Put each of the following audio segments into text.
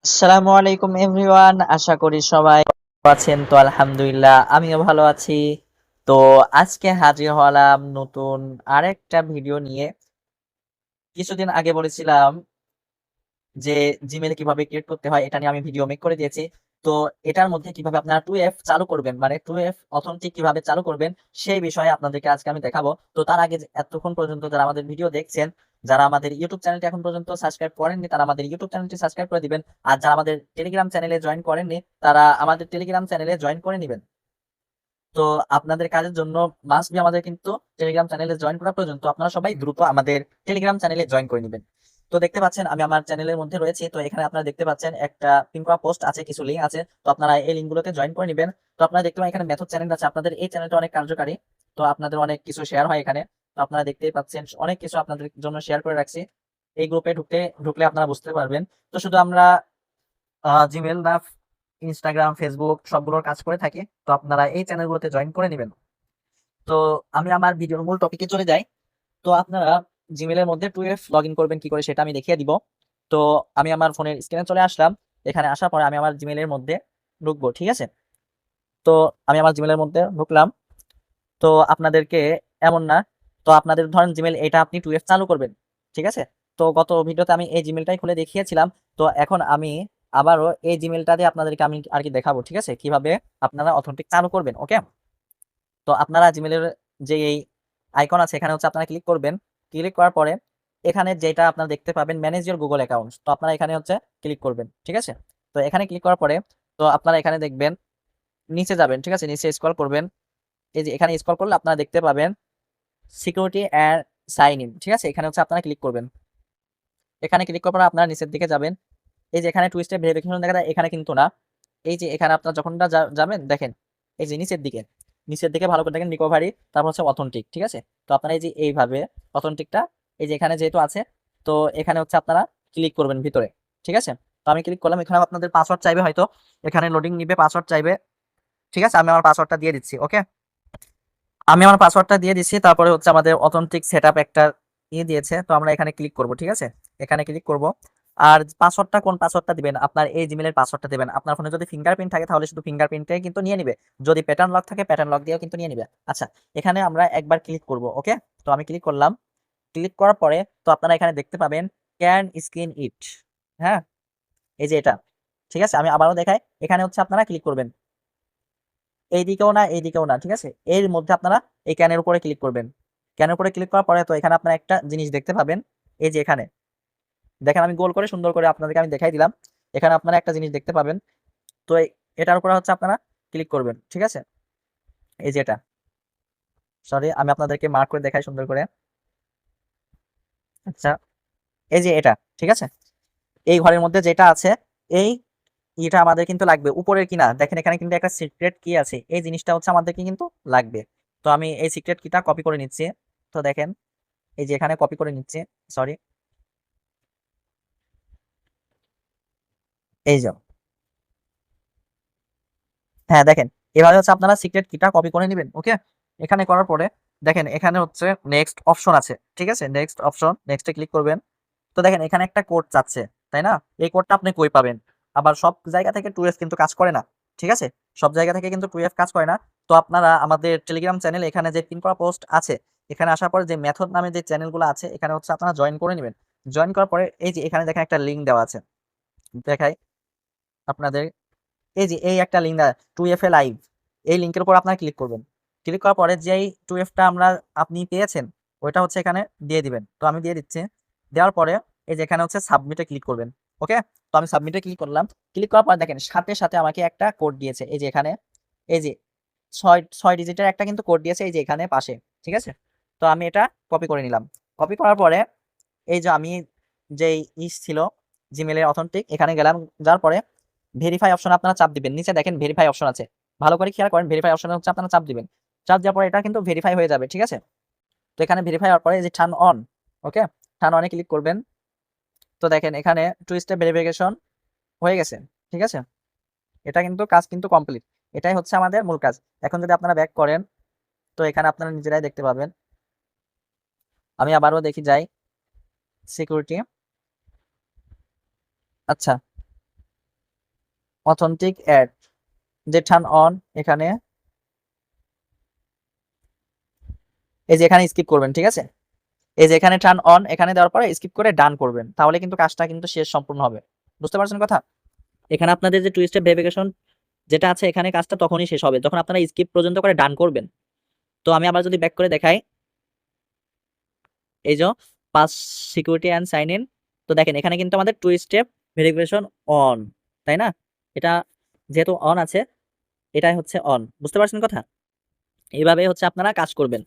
আসসালামু আলাইকুম এভরিওয়ান, আশা করি সবাই ভালো আছেন। তো আলহামদুলিল্লাহ আমিও ভালো আছি। তো আজকে হাজির হলাম নতুন আরেকটা ভিডিও নিয়ে। কিছুদিন আগে বলেছিলাম যে জিমেল কিভাবে ক্রিয়েট করতে হয় এটা নিয়ে আমি ভিডিও মেক করে দিয়েছি। তো এটার মধ্যে কিভাবে আপনারা 2F চালু করবেন, মানে 2F অথেন্টিক কিভাবে চালু করবেন সেই বিষয়ে আপনাদেরকে আজকে আমি দেখাবো। তো তার আগে এতক্ষণ পর্যন্ত যারা আমাদের ভিডিও দেখছেন, যারা আমাদের ইউটিউব চ্যানেলটি এখন পর্যন্ত সাবস্ক্রাইব করেননি তারা আমাদের ইউটিউব চ্যানেলটি সাবস্ক্রাইব করে দিবেন। আর যারা আমাদের টেলিগ্রাম চ্যানেলে জয়েন করেননি তারা আমাদের টেলিগ্রাম চ্যানেলে জয়েন করে নিবেন। তো আপনাদের কাজের জন্য মাস্ট বি আমাদের কিন্তু টেলিগ্রাম চ্যানেলে জয়েন করা প্রয়োজন। তো আপনারা সবাই দ্রুত আমাদের টেলিগ্রাম চ্যানেলে জয়েন করে নিবেন। তো দেখতে পাচ্ছেন আমি আমার চ্যানেলের মধ্যে রয়েছি। তো এখানে আপনারা দেখতে পাচ্ছেন একটা পিন করা পোস্ট আছে, কিছু লিঙ্ক আছে। তো আপনারা এই লিঙ্কগুলোতে জয়েন করে নিবেন। তো আপনারা দেখতে পাচ্ছেন এখানে মেথড চ্যানেল আছে। আপনাদের এই চ্যানেলটা অনেক কার্যকারী। তো আপনাদের অনেক কিছু শেয়ার হয় এখানে। তো আপনারা দেখতেই পাচ্ছেন অনেক কিছু আপনাদের জন্য শেয়ার করে রাখছি। এই গ্রুপে ঢুকলে আপনারা বুঝতে পারবেন। তো শুধু আমরা জিমেল বা ইনস্টাগ্রাম, ফেসবুক সবগুলোর কাজ করে থাকি। তো আপনারা এই চ্যানেলগুলোতে জয়েন করে নিবেন। তো আমি আমার ভিডিওর মূল টপিকে চলে যাই। তো আপনারা জিমেলের মধ্যে 2F লগ ইন করবেন কি করে সেটা আমি দেখিয়ে দিব। তো আমি আমার ফোনের স্ক্রিনে চলে আসলাম। এখানে আসার পরে আমি আমার জিমেলের মধ্যে ঢুকবো, ঠিক আছে? তো আমি আমার জিমেলের মধ্যে ঢুকলাম। তো আপনাদেরকে এমন না, তো আপনাদের ধরেন জিমেল এটা আপনি 2F চালু করবেন, ঠিক আছে? তো গত ভিডিওতে আমি এই জিমেলটাই খুলে দেখিয়েছিলাম। তো এখন আমি আবারও এই জিমেলটা দিয়ে আপনাদেরকে আমি আর কি দেখাবো, ঠিক আছে, কিভাবে আপনারা অথেন্টিক চালু করবেন। ওকে, তো আপনারা জিমেলের যে এই আইকন আছে এখানে হচ্ছে আপনারা ক্লিক করবেন। ক্লিক করার পরে এখানে যেটা আপনারা দেখতে পাবেন ম্যানেজ ইওর গুগল অ্যাকাউন্ট, তো আপনারা এখানে হচ্ছে ক্লিক করবেন, ঠিক আছে? তো এখানে ক্লিক করার পরে তো আপনারা এখানে দেখবেন, নিচে যাবেন, ঠিক আছে, নিচে স্ক্রল করবেন। এই যে এখানে স্ক্রল করলে আপনারা দেখতে পাবেন সিকিউরিটি অ্যান্ড সাইন ইন, ঠিক আছে? এখানে হচ্ছে আপনারা ক্লিক করবেন। এখানে ক্লিক করার পর আপনারা নিচের দিকে যাবেন। এই যে এখানে টু স্টেপ ভেরিফিকেশন দেখা যায়, এখানে কিন্তু না। এই যে এখানে আপনারা যখন যাবেন দেখেন, এই যে নিচের দিকে ভালো করে দেখেন, রিকভারি, তারপর হচ্ছে অথেন্টিক, ঠিক আছে? তো আপনারা এই যে এইভাবে অথেন্টিকটা এই যে এখানে যেহেতু আছে, তো এখানে হচ্ছে আপনারা ক্লিক করবেন ভিতরে, ঠিক আছে? তো আমি ক্লিক করলাম। এখানে আপনাদের পাসওয়ার্ড চাইবে হয়তো, এখানে লোডিং নিবে, পাসওয়ার্ড চাইবে, ঠিক আছে? আমি আমার পাসওয়ার্ডটা দিয়ে দিচ্ছি। ওকে, আমি আমার পাসওয়ার্ডটা দিয়ে দিচ্ছি। তারপরে হচ্ছে আমাদের অথেন্টিক সেটআপ একটা দিয়েছে। তো আমরা এখানে ক্লিক করব, ঠিক আছে? এখানে ক্লিক করব। আর পাসওয়ার্ডটা কোন পাসওয়ার্ডটা দিবেন? আপনার এই জিমেইলের পাসওয়ার্ডটা দিবেন। আপনার ফোনে যদি ফিঙ্গারপ্রিন্ট থাকে তাহলে শুধু ফিঙ্গারপ্রিন্টটাই কিন্তু নিয়ে নিবে। যদি প্যাটার্ন লক থাকে প্যাটার্ন লক দিয়েও কিন্তু নিয়ে নিবে। আচ্ছা, এখানে আমরা একবার ক্লিক করব। ওকে, তো আমি ক্লিক করলাম। ক্লিক করার পরে তো আপনারা এখানে দেখতে পাবেন ক্যান স্ক্রিন ইট। হ্যাঁ, এই যে এটা, ঠিক আছে? আমি আবারও দেখাই। এখানে হচ্ছে আপনারা ক্লিক করবেন। এইদিকেও না, এইদিকেও না, ঠিক আছে? এর মধ্যে আপনারা এই ক্যানের উপরে ক্লিক করবেন। ক্যানের উপরে ক্লিক করার পরে তো এখানে আপনারা একটা জিনিস দেখতে পাবেন। এই যে এখানে দেখেন, আমি গোল করে সুন্দর করে আপনাদেরকে আমি দেখাই দিলাম। এখানে আপনারা একটা জিনিস দেখতে পাবেন। তো এটার উপরে হচ্ছে আপনারা ক্লিক করবেন, ঠিক আছে? এই যে এটা, সরি আমি আপনাদেরকে মার্ক করে দেখাই সুন্দর করে। আচ্ছা, এই যে এটা, ঠিক আছে? এই ঘরের মধ্যে যেটা আছে, এই এটা আমাদের কিন্তু লাগবে, উপরের কিনা দেখেন, এখানে কিন্তু একটা সিক্রেট কি আছে, এই জিনিসটা হচ্ছে আমাদেরকে কিন্তু লাগবে। তো আমি এই সিক্রেট কিটা কপি করে নিচ্ছি। তো দেখেন, এই যে এখানে কপি করে নিচ্ছে, সরি, এই যে, হ্যাঁ দেখেন, এভাবে হচ্ছে আপনারা সিক্রেট কিটা কপি করে নেবেন। ওকে, এখানে করার পরে দেখেন এখানে হচ্ছে নেক্সট অপশন আছে, ঠিক আছে? নেক্সট অপশন, নেক্সটে ক্লিক করবেন। তো দেখেন এখানে একটা কোড চাচ্ছে, তাই না? এই কোডটা আপনি কই পাবেন? আবার সব জায়গা থেকে 2F কিন্তু কাজ করে না, ঠিক আছে? সব জায়গা থেকে কিন্তু 2F কাজ করে না। তো আপনারা আমাদের টেলিগ্রাম চ্যানেলে এখানে যে পিন করা পোস্ট আছে, এখানে আসার পরে যে মেথড নামে যে চ্যানেলগুলো আছে এখানে হচ্ছে আপনারা জয়েন করে নেবেন। জয়েন করার পরে এই যে এখানে দেখেন একটা লিঙ্ক দেওয়া আছে, দেখাই আপনাদের। এই যে এই একটা লিঙ্ক, 2F এ লাইভ, এই লিঙ্কের উপর আপনারা ক্লিক করবেন। ক্লিক করার পরে যেই 2F টা আপনি পেয়েছেন ওইটা হচ্ছে এখানে দিয়ে দিবেন। তো আমি দিয়ে দিচ্ছি। দেওয়ার পরে এই যে এখানে হচ্ছে সাবমিটে ক্লিক করবেন। ওকে, তো আমি সাবমিটে ক্লিক করলাম। ক্লিক করার পর দেখেন সাথে সাথে আমাকে একটা কোড দিয়েছে। এই যে এখানে, এই যে ছয় ছয় ডিজিটের একটা কিন্তু কোড দিয়েছে এই যে এখানে পাশে, ঠিক আছে? তো আমি এটা কপি করে নিলাম। কপি করার পরে এই যে আমি যেই ছিল জিমেলের অথেন্টিক, এখানে গেলাম। যার পরে ভেরিফাই অপশন আপনারা চাপ দিবেন। নিচে দেখেন ভেরিফাই অপশন আছে, ভালো করে খেয়াল করেন। ভেরিফাই অপশনে হচ্ছে আপনারা চাপ দিবেন। চাপ দেওয়ার পরে এটা কিন্তু ভেরিফাই হয়ে যাবে, ঠিক আছে? তো এখানে ভেরিফাই হওয়ার পরে এই যে টার্ন অন, ওকে, টার্ন অনে ক্লিক করবেন। তো দেখেন এখানে টু স্টেপ ভেরিফিকেশন হয়ে গেছে, ঠিক আছে? এটা কিন্তু কাজ কিন্তু কমপ্লিট। এটাই হচ্ছে আমাদের মূল কাজ। এখন যদি আপনারা ব্যাক করেন তো এখানে আপনারা নিজেরাই দেখতে পাবেন। আমি আবারও দেখি যাই, সিকিউরিটি, আচ্ছা, অথেন্টিক অ্যাড যে টার্ন অন, এখানে এই যে এখানে স্কিপ করবেন, ঠিক আছে? এই যে এখানে টার্ন অন এখানে দেওয়ার পরে স্কিপ করে ডান করবেন, তাহলে কিন্তু কাজটা কিন্তু শেষ সম্পূর্ণ হবে। বুঝতে পারছেন কথা? এখানে আপনাদের যে টু স্টেপ ভেরিফিকেশন যেটা আছে, এখানে কাজটা তখনই শেষ হবে যখন আপনারা স্কিপ পর্যন্ত করে ডান করবেন। তো আমি আবার যদি ব্যাক করে দেখাই, এই যে pass security and sign in, তো দেখেন এখানে কিন্তু আমাদের টু স্টেপ ভেরিফিকেশন অন, তাই না? এটা যেহেতু অন আছে, এটাই হচ্ছে অন। বুঝতে পারছেন কথা? এইভাবে হচ্ছে আপনারা কাজ করবেন।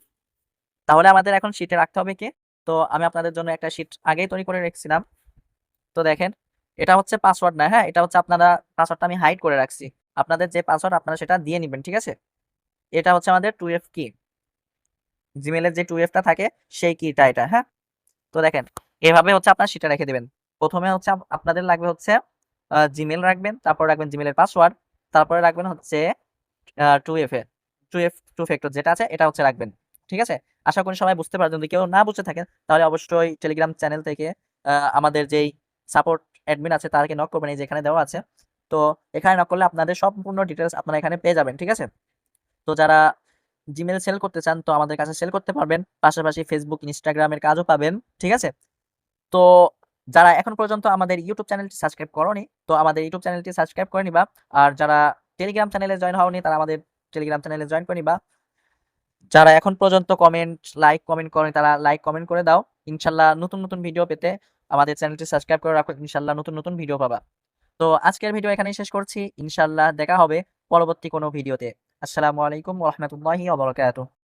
তাহলে আমাদের এখন শিটে রাখতে হবে কি? তো আমি আপনাদের জন্য একটা শিট আগেই তৈরি করে রেখেছিলাম। তো দেখেন, এটা হচ্ছে পাসওয়ার্ড না, হ্যাঁ, এটা হচ্ছে আপনারা পাসওয়ার্ডটা আমি হাইড করে রাখছি। আপনাদের যে পাসওয়ার্ড আপনারা সেটা দিয়ে নেবেন, ঠিক আছে? এটা হচ্ছে আমাদের 2F কি, জিমেলের যে 2F-টা থাকে সেই কিটা এটা, হ্যাঁ। তো দেখেন এভাবে হচ্ছে আপনার সেটা রেখে দিবেন। প্রথমে হচ্ছে আপনাদের লাগবে হচ্ছে জিমেল রাখবেন, তারপর রাখবেন জিমেলের পাসওয়ার্ড, তারপরে রাখবেন হচ্ছে 2F এ 2F টু ফ্যাক্টর যেটা আছে এটা হচ্ছে রাখবেন, ঠিক আছে? আশা করি সবাই বুঝতে পারবেন। যদি কেউ না বুঝতে থাকেন তাহলে অবশ্যই টেলিগ্রাম চ্যানেল থেকে আমাদের যেই সাপোর্ট অ্যাডমিন আছে তাদেরকে নক করবেন, এই যে এখানে দেওয়া আছে। তো এখানে নক করলে আপনাদের সম্পূর্ণ ডিটেলস আপনারা এখানে পেয়ে যাবেন, ঠিক আছে? তো যারা জিমেল সেল করতে চান তো আমাদের কাছে সেল করতে পারবেন, পাশাপাশি ফেসবুক ইনস্টাগ্রামের কাজও পাবেন, ঠিক আছে? তো যারা এখন পর্যন্ত আমাদের ইউটিউব চ্যানেলটি সাবস্ক্রাইব করোনি তো আমাদের ইউটিউব চ্যানেলটি সাবস্ক্রাইব করে নিবা। আর যারা টেলিগ্রাম চ্যানেলে জয়েন হওনি তারা আমাদের টেলিগ্রাম চ্যানেলে জয়েন করে নিবা। যারা এখন পর্যন্ত লাইক কমেন্ট করেনি তারা লাইক কমেন্ট করে দাও। ইনশাল্লাহ নতুন নতুন ভিডিও পেতে আমাদের চ্যানেলটি সাবস্ক্রাইব করে রাখো, ইনশাল্লাহ নতুন নতুন ভিডিও পাবা। তো আজকের ভিডিও এখানেই শেষ করছি, ইনশাল্লাহ দেখা হবে পরবর্তী কোনো ভিডিওতে। আসসালামু আলাইকুম ওয়া রাহমাতুল্লাহি ওয়া বারাকাতুহু।